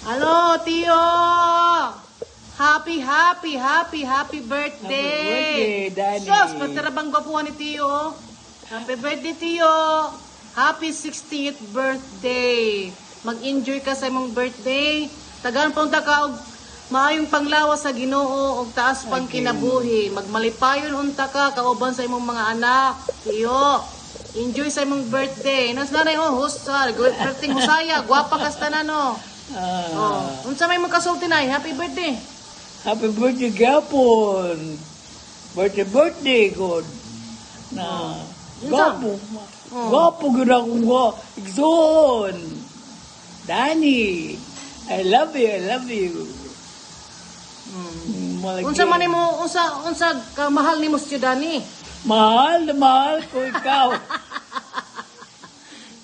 Hello, Tio! Happy birthday! Danny. Sos, patarabang gwapuhan ni Tio. Happy birthday, Tio! Happy 60th birthday! Mag-enjoy ka sa imong birthday. Tagaan punta ka og maayong panglawas sa Ginoo og taas pang kinabuhi. Magmalipayon unta ka kauban sa imong mga anak. Tio, enjoy sa imong birthday. Nas nanay husay, birthday husaya, gwapa kas tanan no. Unsa may makasulti nay? Happy birthday. Happy birthday gapon. Birthday god. Na. Gapo. Gapo gud akong go. Igsoon. Danny. I love you. Unsa man nimo unsa ka mahal nimo si Dani? Mahal ko ikaw.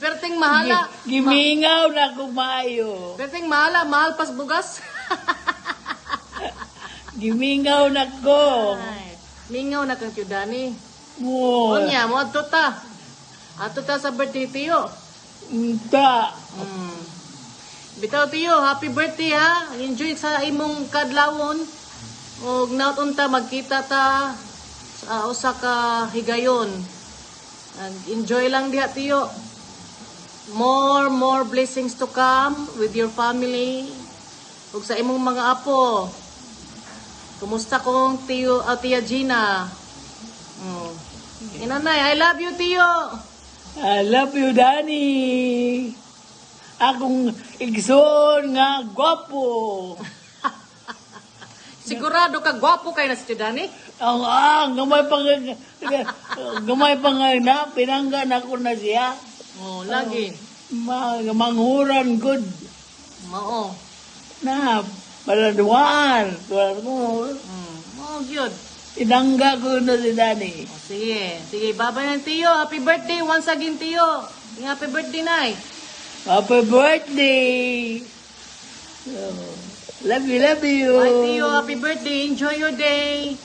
Perting mahala. Gimingaw na kumayo. Perting mahala, mahal pas bugas. Gimingaw na ko. Ay, mingaw na kang Tio Dani. Mo. Unya mo adto ta. Adto ta sa birthday Tio. Unta. Bitaw Tio, happy birthday ha. Enjoy sa imong kadlawon. Og naot unta magkita ta sa usa ka higayon. And enjoy lang diha Tio. More blessings to come with your family. Ug sa imong mga apo. Kumusta kong Tia Gina? Inanay, I love you Tio. I love you, Danny. Akong igsoon nga gwapo. Sigurado ka gwapo kay na si Tio Dani? Gamay pang na, pinanggan ako na siya. Lagi. Manghuran good. Mao. Na, paladuan. Good. Pinangga ko na si Danny. Sige, babay ng Tio. Happy birthday once again, Tio. Happy birthday, Nay. Happy birthday. Love you. Bye, Tio. Happy birthday. Enjoy your day.